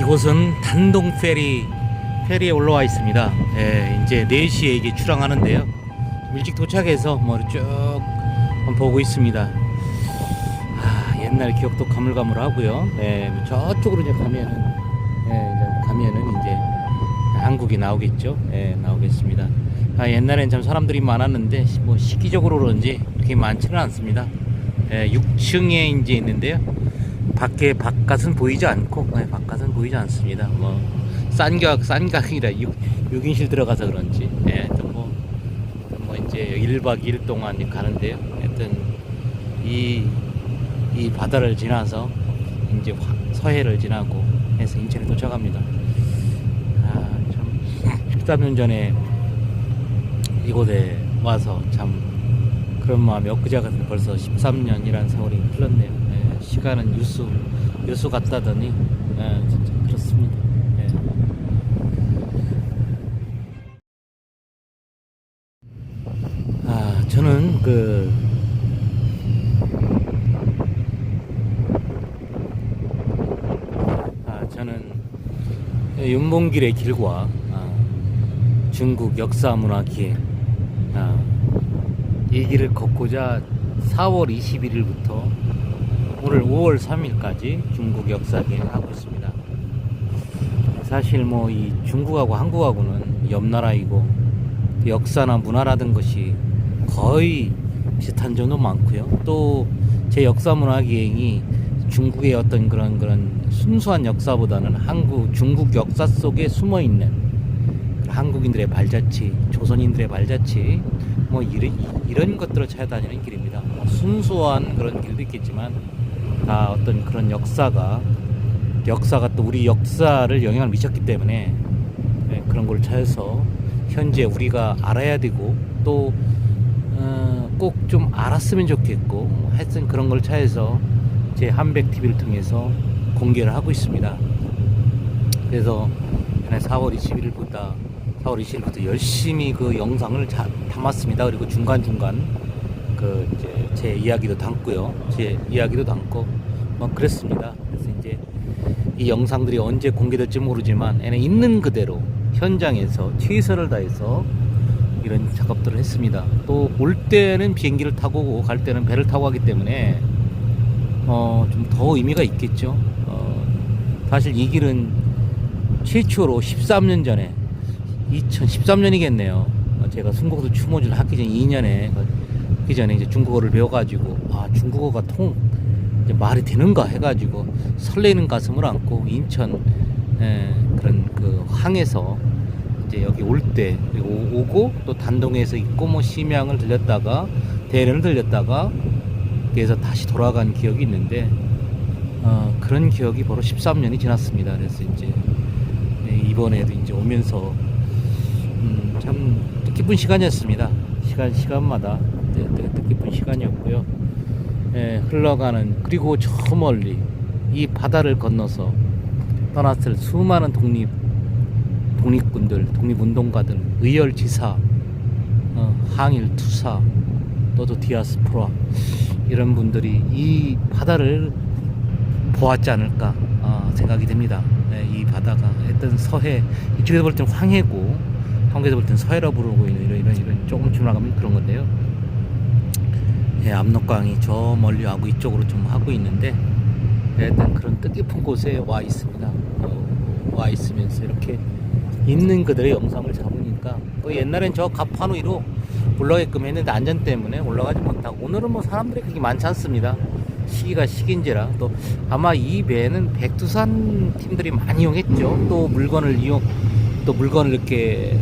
이곳은 단동 페리에 올라와 있습니다. 이제 4시에 이게 출항하는데요. 좀 일찍 도착해서 쭉 보고 있습니다. 옛날 기억도 가물가물하고요. 저쪽으로 이제 가면은 이제 한국이 나오겠죠. 나오겠습니다. 옛날엔 참 사람들이 많았는데 뭐 시기적으로 그런지 그렇게 많지는 않습니다. 6층에 이제 있는데요. 바깥은 보이지 않고, 바깥은 보이지 않습니다. 뭐 싼각이라 6인실 들어가서 그런지, 뭐 이제 1박 2일 동안 가는데요. 하여튼 이 바다를 지나서 이제 서해를 지나고 해서 인천에 도착합니다. 참 13년 전에 이곳에 와서 참 그런 마음이 엊그제 같은 벌써 13년이라는 세월이 흘렀네요. 시간은 유수 같다더니 진짜 그렇습니다. 저는 저는 윤봉길의 길과 중국 역사문화기행 이 길을 걷고자 4월 21일부터 오늘 5월 3일까지 중국 역사기행을 하고 있습니다. 사실 뭐 이 중국하고 한국하고는 옆나라이고 역사나 문화라든 것이 거의 비슷한 점도 많고요. 또 제 역사문화기행이 중국의 어떤 그런 순수한 역사보다는 중국 역사 속에 숨어있는 한국인들의 발자취, 조선인들의 발자취, 뭐 이런 것들을 찾아다니는 길입니다. 순수한 그런 길도 있겠지만 다 어떤 그런 역사가 또 우리 역사를 영향을 미쳤기 때문에 그런 걸 찾아서 현재 우리가 알아야 되고 또 꼭 좀 알았으면 좋겠고 하여튼 그런 걸 찾아서 제 한백TV를 통해서 공개를 하고 있습니다. 그래서 4월 20일부터 열심히 그 영상을 담았습니다. 그리고 중간중간 이제 제 이야기도 담고요. 뭐 그랬습니다. 그래서 이제 이 영상들이 언제 공개될지 모르지만 있는 그대로 현장에서 최선을 다해서 이런 작업들을 했습니다. 또 올 때는 비행기를 타고 오고 갈 때는 배를 타고 가기 때문에 좀 더 의미가 있겠죠. 사실 이 길은 최초로 13년 전에 2013년이겠네요. 제가 순국도 추모를 하기 전 2년에 이제 중국어를 배워가지고 중국어가 이제 말이 되는가 해가지고 설레는 가슴을 안고 인천 그런 그 항에서 이제 여기 올 때 오고 또 단동에서 있고 뭐 심양을 들렸다가 대련을 들렸다가 그래서 다시 돌아간 기억이 있는데 그런 기억이 바로 13년이 지났습니다. 그래서 이제 이번에도 이제 오면서 참 뜻깊은 시간이었습니다. 시간마다 뜻깊은 시간이었고요. 흘러가는 그리고 저 멀리 이 바다를 건너서 떠났을 수많은 독립군들, 독립운동가들, 의열지사, 항일투사, 또 디아스포라 이런 분들이 이 바다를 보았지 않을까 생각이 됩니다. 이 바다가 했던 서해, 이쪽에서 볼 땐 황해고 한국에서 볼 땐 서해라 부르고 이런 조금 지나가면 그런 건데요. 압록강이 저 멀리 하고 이쪽으로 좀 하고 있는데 일단 그런 뜻깊은 곳에 와 있습니다. 와 있으면서 이렇게 있는 그들의 영상을 잡으니까 옛날엔 저 가판 위로 올라가게끔 했는데 안전 때문에 올라가지 못하고 오늘은 뭐 사람들이 그렇게 많지 않습니다. 시기가 시기인지라 또 아마 이 배는 백두산 팀들이 많이 이용했죠. 또 물건을 이렇게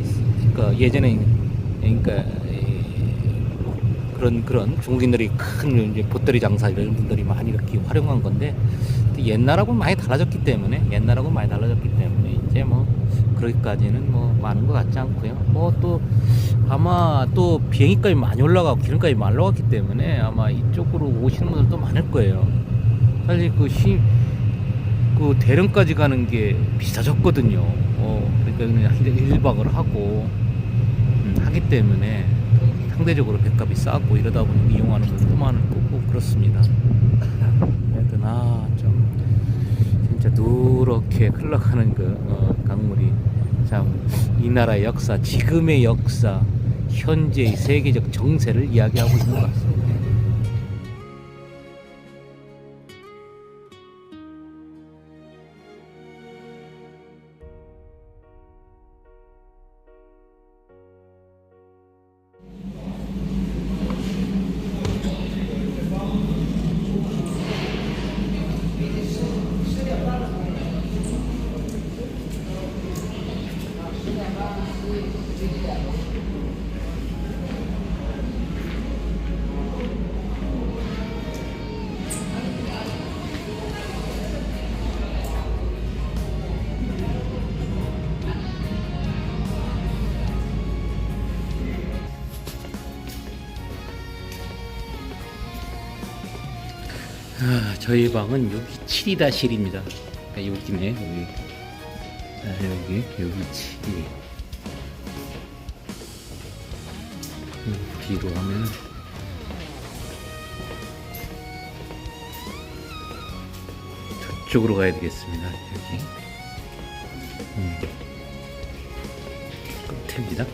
예전에 그런 중국인들이 큰 이제 보따리 장사 이런 분들이 많이 이렇게 활용한 건데 옛날하고는 많이 달라졌기 때문에 이제 뭐 그렇게까지는 뭐 많은 것 같지 않고요. 뭐 또 아마 또 비행기값이 많이 올라가고 기름값이 많이 올라갔기 때문에 아마 이쪽으로 오시는 분들도 많을 거예요. 사실 그 대련까지 가는 게 비싸졌거든요. 그러니까 그냥 1박을 하고 하기 때문에 상대적으로 배값이 싸고 이러다 보니 이용하는 분들도 많을 거고 그렇습니다. 하여튼 좀 진짜 이렇게 흘러가는 그 강물이 참 이 나라의 역사, 지금의 역사, 현재의 세계적 정세를 이야기하고 있는 것 같습니다. 저희 방은 여기 7-1입니다. 여기네, 여기. 여기 7. 뒤로 하면 저쪽으로 가야 되겠습니다. 여기. 끝입니다.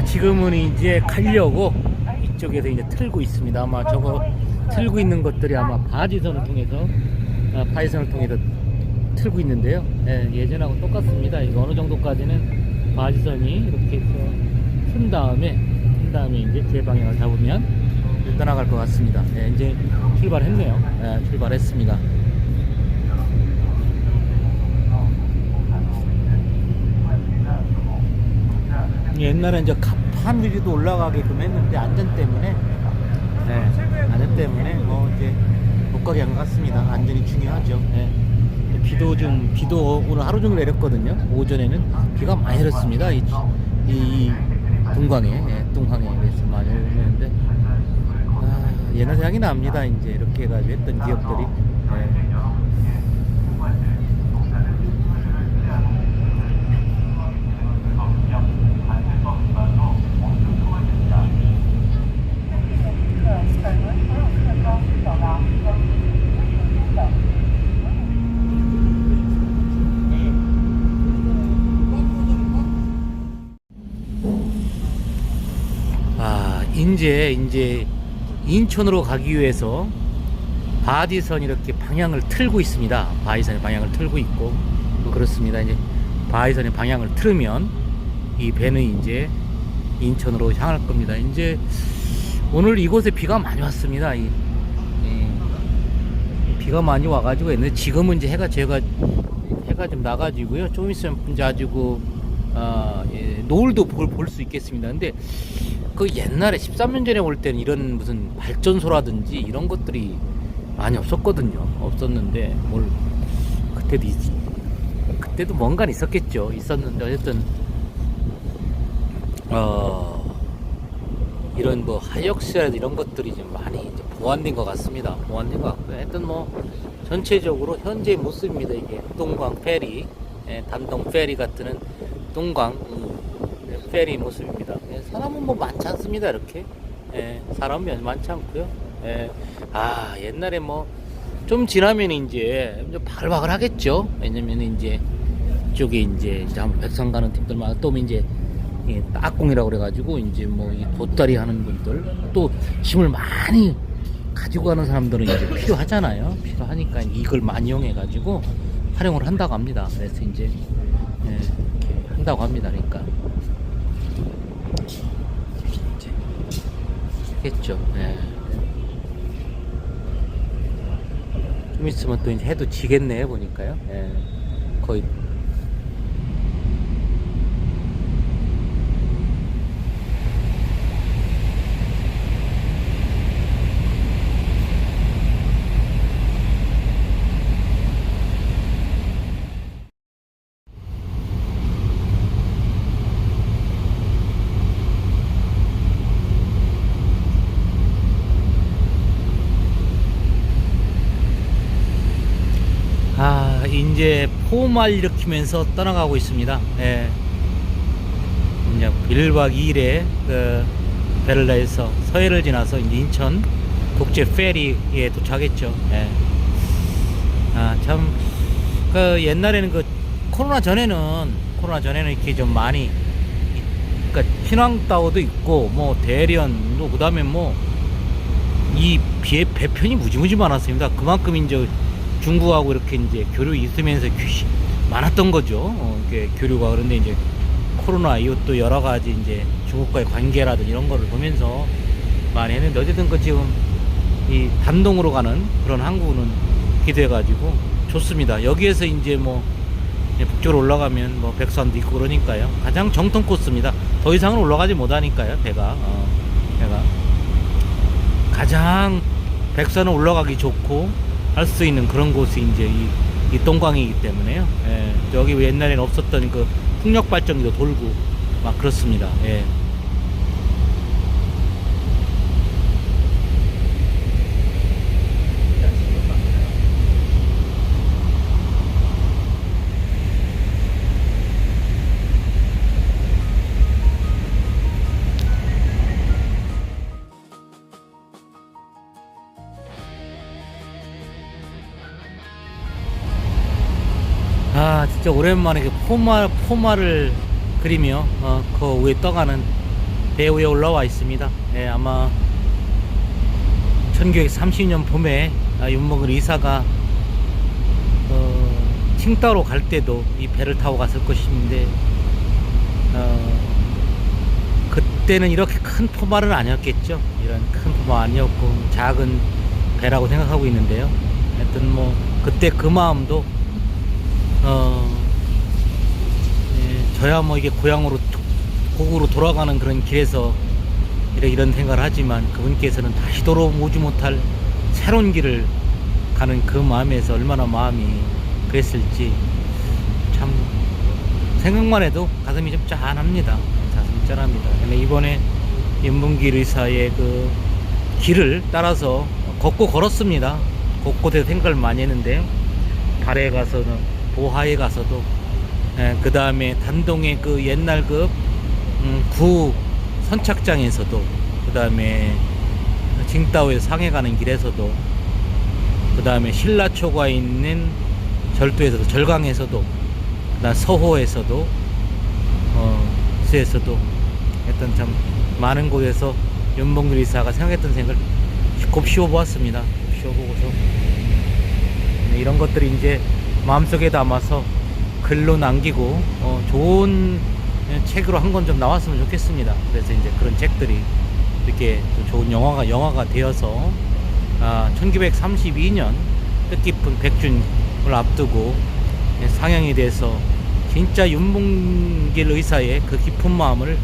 지금은 이제 가려고 이쪽에서 이제 틀고 있습니다. 아마 저거 틀고 있는 것들이 아마 바지선을 통해서 틀고 있는데요. 예전하고 똑같습니다. 이거 어느 정도까지는 바지선이 이렇게 해서 튼 다음에 이제 제 방향을 잡으면 떠나갈 것 같습니다. 이제 출발했네요. 출발했습니다. 옛날에 이제 가판 위로도 올라가게끔 했는데 안전 때문에 뭐 이제 못 가게 한 것 같습니다. 안전이 중요하죠. 비도 오늘 하루 종일 내렸거든요. 오전에는 비가 많이 내렸습니다. 이 동강에 그래서 많이 내렸는데 옛날 생각이 납니다. 이제 이렇게 해가지고 했던 기억들이. 이제 인천으로 가기 위해서 바지선 이렇게 방향을 틀고 있습니다. 바지선의 방향을 틀고 있고 그렇습니다. 이제 바지선의 방향을 틀으면 이 배는 이제 인천으로 향할 겁니다. 이제 오늘 이곳에 비가 많이 왔습니다. 비가 많이 와가지고 했는데 지금은 이제 해가 좀 나가지고요. 좀 있으면 이제 아주 노을도 볼 수 있겠습니다. 근데 그 옛날에 13년 전에 올 때는 이런 무슨 발전소라든지 이런 것들이 많이 없었는데 그때도 뭔가 있었는데 어쨌든 이런 뭐 하역시라든지 이런 것들이 좀 많이 이제 보완된 것 같습니다. 하여튼 뭐 전체적으로 현재의 모습입니다. 이게 동광 페리, 단동 페리 같은 동광 페리 모습입니다. 사람은 뭐 많지 않습니다. 이렇게 사람은 많지 않고요. 옛날에 뭐 좀 지나면 이제 바글바글 하겠죠. 왜냐면 이제 이쪽에 이제 한번 백성 가는 팀들만 또 이제 딱공이라고 그래가지고 이제 뭐 이 보따리 하는 분들 또 짐을 많이 가지고 가는 사람들은 이제 필요하잖아요. 필요하니까 이걸 많이 이용해가지고 활용을 한다고 합니다. 그래서 이제 이렇게 한다고 합니다. 그러니까 이제 하겠죠. 좀 있으면 또 이제 해도 지겠네요. 보니까요. 거의. 이제 포말 일으키면서 떠나가고 있습니다. 예. 이제 1박 2일에 그 배를 내서 서해를 지나서 이제 인천 국제 페리에 도착했죠. 예. 아, 참, 그 옛날에는 그 코로나 전에는 이렇게 좀 많이, 그러니까 신앙따오도 있고, 뭐 대련도, 그 다음에 뭐, 이 배편이 무지무지 많았습니다. 그만큼 이제 중국하고 이렇게 이제 교류 있으면서 많았던 거죠. 이렇게 교류가. 그런데 이제 코로나 이후 또 여러 가지 이제 중국과의 관계라든 이런 거를 보면서 많이 했는데, 어쨌든 그 지금 이 단동으로 가는 그런 항구는 기대해가지고 좋습니다. 여기에서 이제 뭐 북쪽으로 올라가면 뭐 백산도 있고 그러니까요. 가장 정통 코스입니다. 더 이상은 올라가지 못하니까요. 배가 가장 백산은 올라가기 좋고 할 수 있는 그런 곳이 이제 이 동광이기 때문에요. 예, 여기 옛날에는 없었던 그 풍력 발전기도 돌고 막 그렇습니다. 예. 아, 진짜 오랜만에 그 포마를 그리며 그 위에 떠가는 배 위에 올라와 있습니다. 예, 아마 1930년 봄에 윤목을 이사가 칭따오로 갈 때도 이 배를 타고 갔을 것인데 그때는 이렇게 큰 포말은 아니었겠죠. 이런 큰 포말 아니었고 작은 배라고 생각하고 있는데요. 하여튼 뭐 그때 그 마음도 예, 저야 뭐 이게 고국으로 돌아가는 그런 길에서 이런 생각을 하지만 그분께서는 다시 돌아오지 못할 새로운 길을 가는 그 마음에서 얼마나 마음이 그랬을지 참 생각만 해도 가슴이 좀 짠합니다. 가슴이 짠합니다. 근데 이번에 윤봉길 의사의 그 길을 따라서 걷고 걸었습니다. 곳곳에 생각을 많이 했는데 발에 가서는 보하에 가서도 그 다음에 단동의 그 옛날 그 구 선착장에서도 그 다음에 칭따오에 상해 가는 길에서도 그 다음에 신라초가 있는 절도에서도 절강에서도 그다음 서호에서도 수에서도 했던 참 많은 곳에서 윤봉길 이사가 생각했던 생각을 곱씹어 보았습니다. 곱씹어 보고서 이런 것들이 이제 마음속에 담아서 글로 남기고 좋은 책으로 한 권 좀 나왔으면 좋겠습니다. 그래서 이제 그런 책들이 이렇게 또 좋은 영화가 되어서 1932년 뜻깊은 100주년을 앞두고 상영이 돼서 진짜 윤봉길 의사의 그 깊은 마음을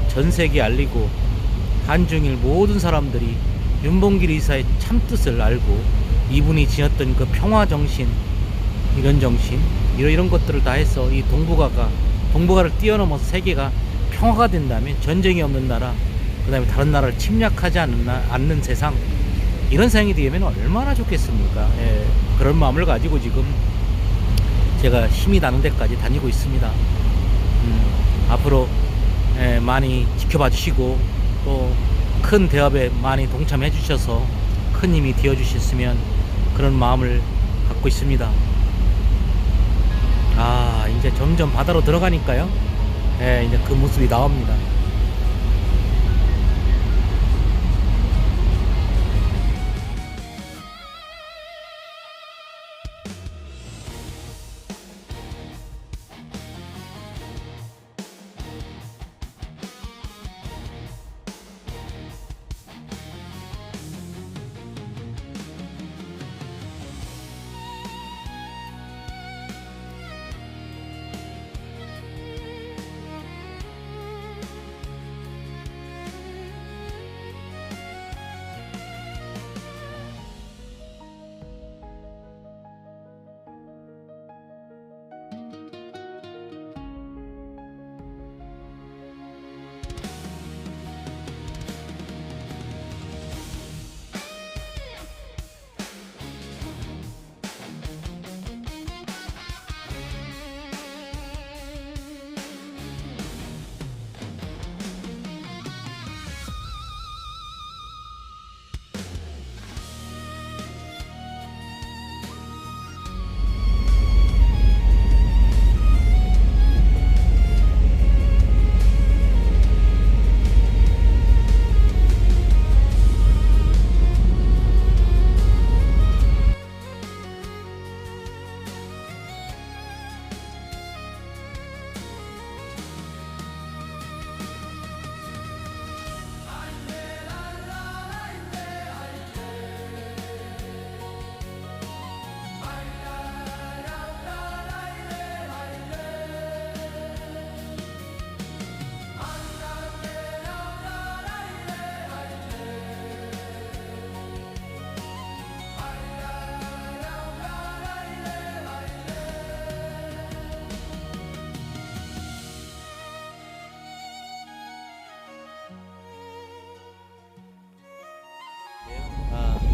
전 세계에 알리고 한중일 모든 사람들이 윤봉길 의사의 참뜻을 알고 이분이 지녔던 그 평화정신, 이런 정신, 이런 것들을 다 해서 이 동북아를 뛰어넘어서 세계가 평화가 된다면 전쟁이 없는 나라, 그 다음에 다른 나라를 침략하지 않는 세상, 이런 세상이 되면 얼마나 좋겠습니까? 예, 그런 마음을 가지고 지금 제가 힘이 나는 데까지 다니고 있습니다. 앞으로 많이 지켜봐 주시고 또 큰 대업에 많이 동참해 주셔서 큰 힘이 되어 주셨으면 그런 마음을 갖고 있습니다. 이제 점점 바다로 들어가니까요. 이제 그 모습이 나옵니다.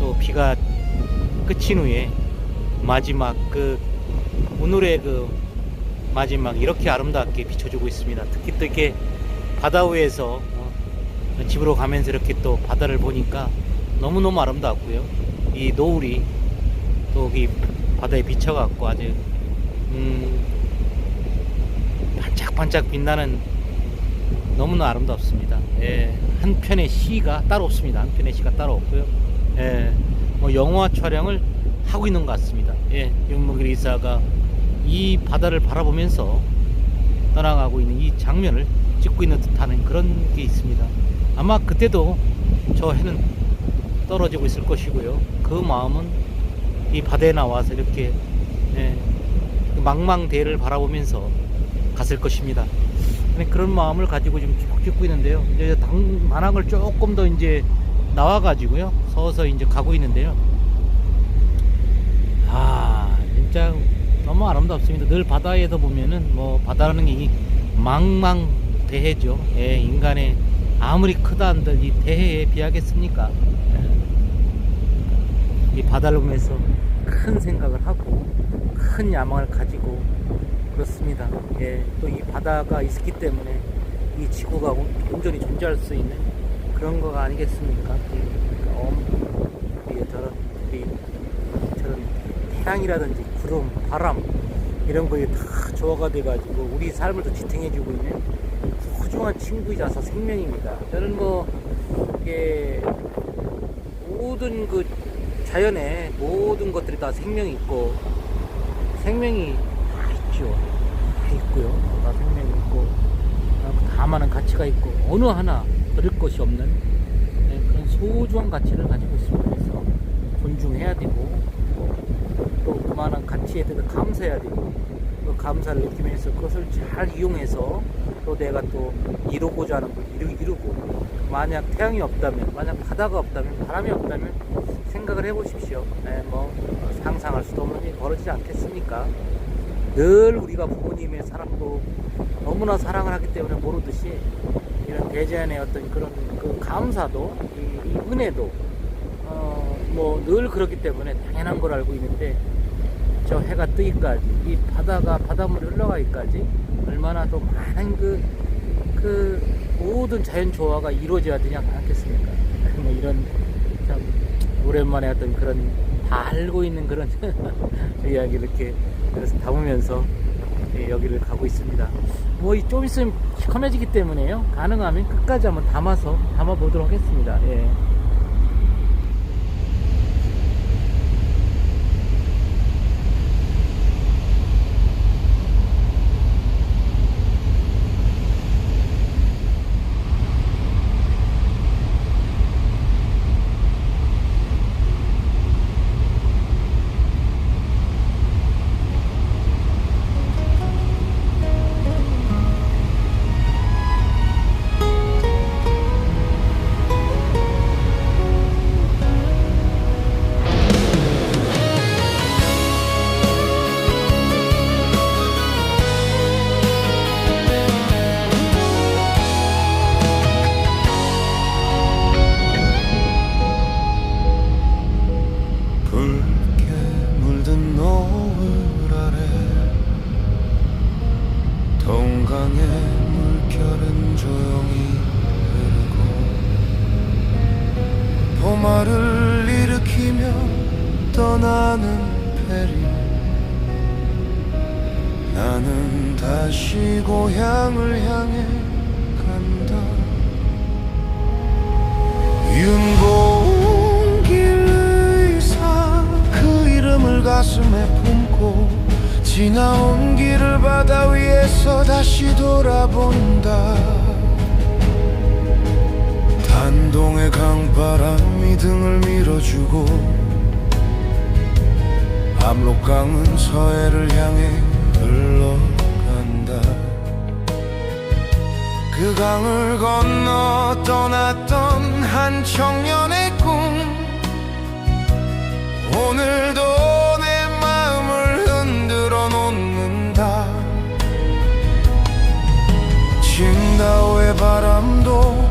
또 비가 그친 후에 마지막 오늘의 마지막 이렇게 아름답게 비춰주고 있습니다. 특히 또 이렇게 바다 위에서 집으로 가면서 이렇게 또 바다를 보니까 너무너무 아름답고요. 이 노을이 또 여기 바다에 비쳐갖고 아주 반짝반짝 빛나는 너무나 아름답습니다. 예, 한 편의 시가 따로 없습니다. 한 편의 시가 따로 없고요. 예, 영화 촬영을 하고 있는 것 같습니다. 예, 윤목일 이사가 이 바다를 바라보면서 떠나가고 있는 이 장면을 찍고 있는 듯하는 그런 게 있습니다. 아마 그때도 저 해는 떨어지고 있을 것이고요. 그 마음은 이 바다에 나와서 이렇게 망망대해를 바라보면서 갔을 것입니다. 그런 마음을 가지고 지금 쭉 찍고 있는데요. 이제 반항을 조금 더 이제 나와가지고요. 서서 이제 가고 있는데요. 진짜 너무 아름답습니다. 늘 바다에서 보면은 바다라는 게 망망대해죠. 예, 인간의 아무리 크다 한들 이 대해에 비하겠습니까? 이 바다를 보면서 큰 생각을 하고 큰 야망을 가지고 그렇습니다. 예, 또 이 바다가 있기 때문에 이 지구가 온전히 존재할 수 있는 그런 거가 아니겠습니까? 저런 태양이라든지 구름, 바람 이런 거에 다 조화가 돼가지고 우리 삶을 더 지탱해주고 있는 소중한 친구이자 생명입니다. 저는 이게 모든 자연에 모든 것들이 다 생명이 있고 생명이 다 있죠. 다 있고요. 다 생명이 있고 다 많은 가치가 있고 어느 하나 버릴 것이 없는 그런 소중한 가치를 가지고 있습니다. 그래서 존중해야 되고 또 그만한 가치에 대해서 감사해야 되고 또 감사를 느끼면서 그것을 잘 이용해서 또 내가 또 이루고자 하는 걸 이루고 만약 태양이 없다면 만약 바다가 없다면 바람이 없다면 생각을 해보십시오. 상상할 수도 없는 일이 벌어지지 않겠습니까? 늘 우리가 부모님의 사랑도 너무나 사랑을 하기 때문에 모르듯이 이런 대자연의 어떤 그런 감사도 이 은혜도 늘 그렇기 때문에 당연한 걸 알고 있는데 저 해가 뜨기까지 이 바닷물이 흘러가기까지 얼마나 더 많은 모든 자연 조화가 이루어져야 되지 않겠습니까? 이런 참 오랜만에 어떤 그런 다 알고 있는 그런 이야기를 이렇게 그래서 담으면서 여기를 가고 있습니다. 좀 있으면 시커매지기 때문에요. 가능하면 끝까지 한번 담아보도록 하겠습니다. 예. 동강의 물결은 조용히 흐르고 봄알을 일으키며 떠나는 페리 나는 다시 고향을 향해 간다. 윤봉길 의사 그 이름을 가슴에 품고 지나온 길을 바다 위에서 다시 돌아본다. 단동의 강바람이 등을 밀어주고 압록강은 서해를 향해 흘러간다. 그 강을 건너 떠났던 한 청년의 꿈 오늘도 내 마음을 흔들어 놓는다. 칭다오의 바람도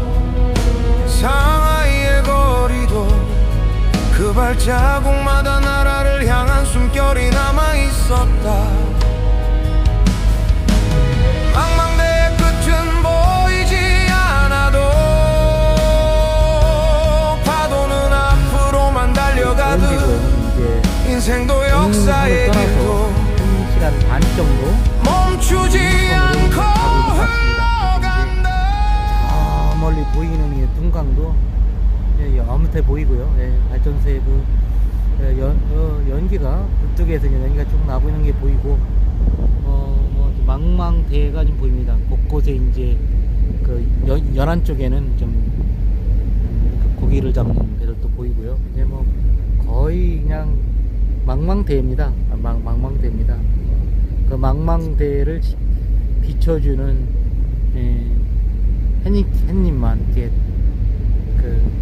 상하이의 거리도 그 발자국마다 나라를 향한 숨결이 남아 있었다. 망망대해 끝은 보이지 않아도 파도는 앞으로만 달려가듯 인생도 역사의 길도 1시간 반 정도 멈추지 않고 흘러간다. 저 멀리 보이는 이 둔강도 어뭇해 보이고요. 발전소의 그 연기가 불뚝에서 연기가 쭉 나고 있는 게 보이고, 망망대해가 좀 보입니다. 곳곳에 이제 그 연안 쪽에는 좀 그 고기를 잡는 배들도 보이고요. 이제 뭐 거의 그냥 망망대해입니다. 망망대해입니다. 그 망망대해를 비춰주는 햇님만 이렇게 그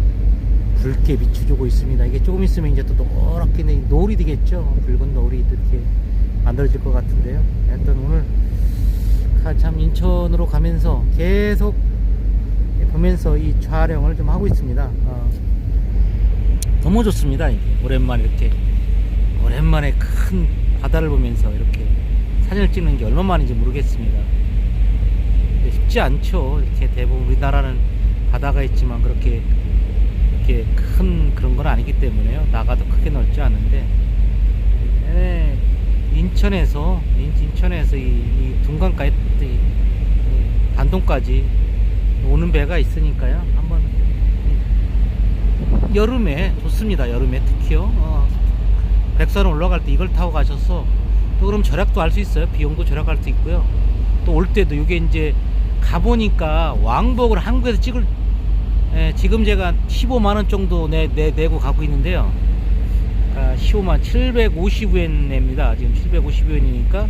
붉게 비춰주고 있습니다. 이게 조금 있으면 이제 또 노랗게 노을이 되겠죠. 붉은 노을이 이렇게 만들어질 것 같은데요. 하여튼 오늘 참 인천으로 가면서 계속 보면서 이 촬영을 좀 하고 있습니다. 너무 좋습니다. 이게 오랜만에 큰 바다를 보면서 이렇게 사진을 찍는 게 얼마만인지 모르겠습니다. 쉽지 않죠. 이렇게 대부분 우리나라는 바다가 있지만 그렇게 큰 그런 건 아니기 때문에요. 나가도 크게 넓지 않은데, 인천에서 이 둔강까지 단동까지 오는 배가 있으니까요. 한번 여름에 좋습니다. 여름에 특히요. 백사로 올라갈 때 이걸 타고 가셔서 또 그럼 절약도 할 수 있어요. 비용도 절약할 수 있고요. 또 올 때도 이게 이제 가보니까 왕복을 한국에서 지금 제가 15만원 정도 내고 가고 있는데요. 15만 750엔 냅니다. 지금 750엔이니까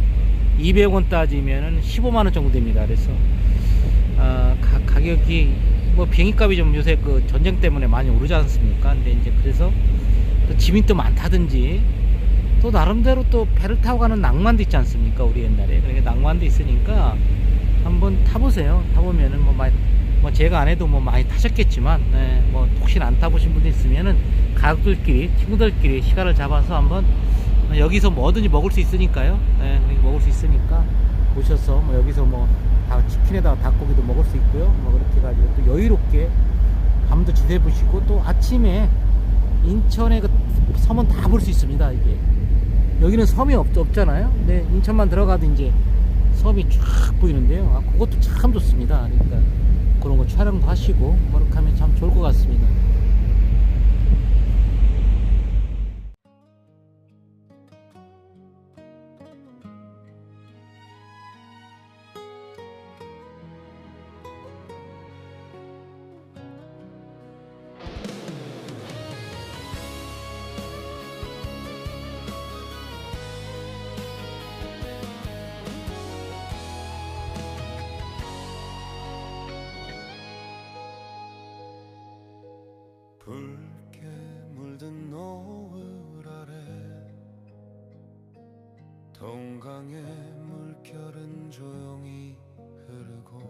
200원 따지면은 15만원 정도 됩니다. 그래서 가격이 뭐 비행기값이 좀 요새 그 전쟁 때문에 많이 오르지 않습니까? 근데 이제 그래서 또 짐이 또 많다든지 또 나름대로 또 배를 타고 가는 낭만도 있지 않습니까? 우리 옛날에 그러니까 낭만도 있으니까 한번 타보세요. 타보면은 뭐 제가 안 해도 뭐 많이 타셨겠지만, 뭐 혹시나 안 타보신 분들 있으면은 가족들끼리 친구들끼리 시간을 잡아서 한번 여기서 뭐든지 먹을 수 있으니까요. 먹을 수 있으니까 오셔서 뭐 여기서 뭐 치킨에다가 닭고기도 먹을 수 있고요. 뭐 그렇게 해가지고 또 여유롭게 밤도 지새보시고 또 아침에 인천의 그 섬은 다 볼 수 있습니다. 이게 여기는 섬이 없잖아요. 근데 인천만 들어가도 이제 섬이 쫙 보이는데요. 그것도 참 좋습니다. 그러니까 그런 거 촬영도 하시고 뭐 이렇게 하면 참 좋을 것 같습니다. 붉게 물든 노을 아래 동강의 물결은 조용히 흐르고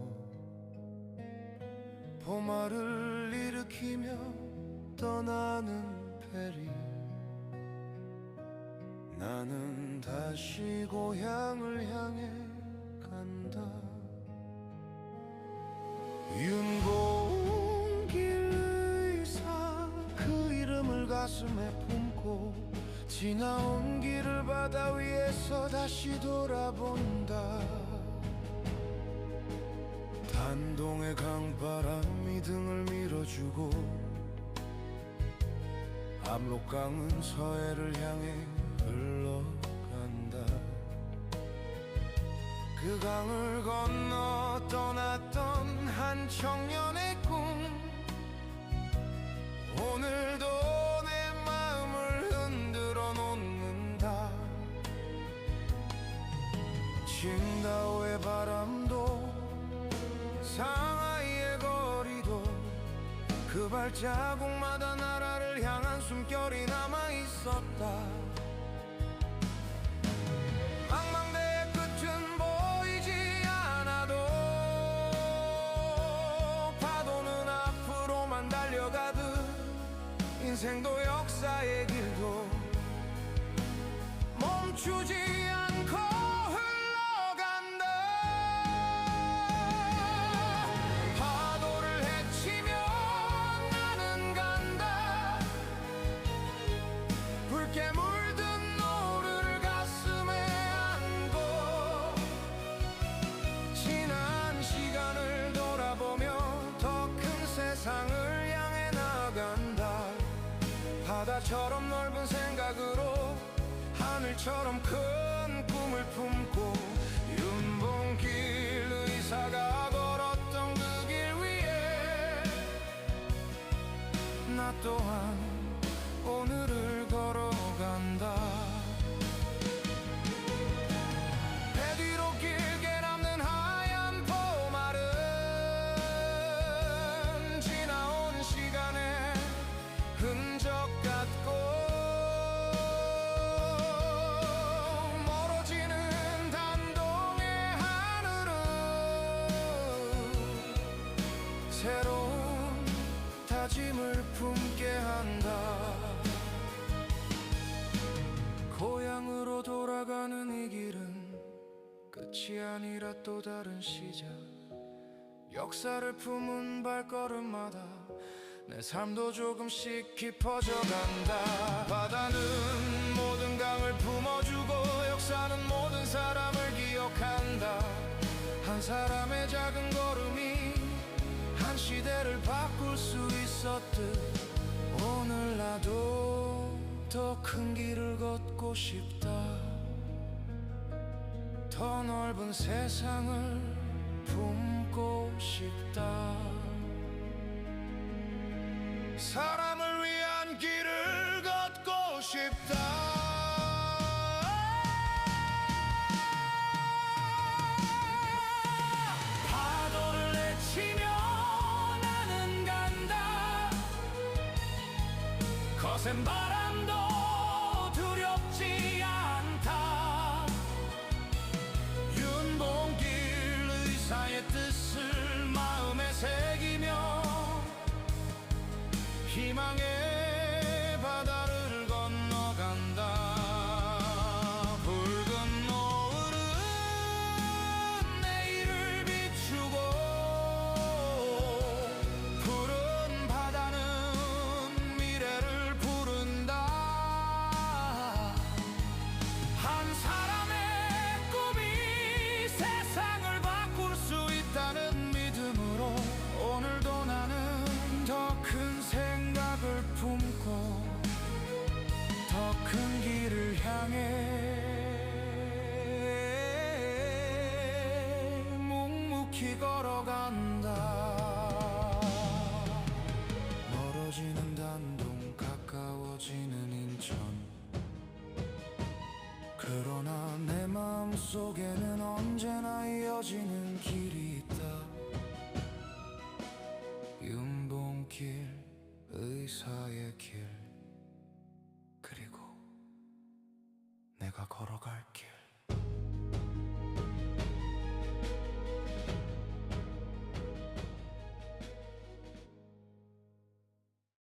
봄알을 일으키며 떠나는 페리 나는 다시 고향을 향해 간다. 그 이름을 가슴에 품고 지나온 길을 바다 위에서 다시 돌아본다. 단동의 강바람이 등을 밀어주고 압록강은 서해를 향해 흘러간다. 그 강을 건너 떠났던 한 청년의 꿈 오늘도 내 마음을 흔들어 놓는다. 칭다오의 바람도 상하이의 거리도 그 발자국마다 나라를 향한 숨결이 남아 있었다. 망망대해 끝은 보이지 않아도 파도는 앞으로만 달려가듯 인생도 역사의 길 멈추지 않고 흘러간다. 파도를 헤치며 나는 간다. 붉게 물든 노를 가슴에 안고 지난 시간을 돌아보며 더 큰 세상을 향해 나간다. 바다처럼 넓은 생각으로 하늘처럼 큰 꿈을 품고 윤봉길 의사가 걸었던 그 길 위에 나 또한 오늘을 걸어간다. 배 뒤로 길게 남는 하얀 포말은 지나온 시간의 흔적 같고 멀어지는 단동의 하늘은 새로운 다짐을 품게 한다. 고향으로 돌아가는 이 길은 끝이 아니라 또 다른 시작. 역사를 품은 발걸음마다 내 삶도 조금씩 깊어져 간다. 바다는 모든 강을 품어주고 역사는 모든 사람을 기억한다. 한 사람의 작은 걸음이 한 시대를 바꿀 수 있었듯 오늘 나도 더 큰 길을 걷고 싶다. 더 넓은 세상을 품고 싶다. 사람을 위한 길을 걷고 싶다. 파도를 헤치며 나는 간다. 거센 바람도 두렵지 않다. 윤봉길 의사의 뜻을 마음에 새기며 희망의 바다를 건너간다. 붉은 노을은 내일을 비추고 푸른 바다는 미래를 부른다. 한 사람의 꿈이 세상을 바꿀 수 있다는 믿음으로 오늘도 나는 더 큰 생각을 품고 더 큰 길을 향해 묵묵히 걸어간다. 멀어지는 단동 가까워지는 인천. 그러나 내 마음속에는 언제나 이어지는 길이 있다. 윤봉길 의사의 길, 그리고 내가 걸어갈 길.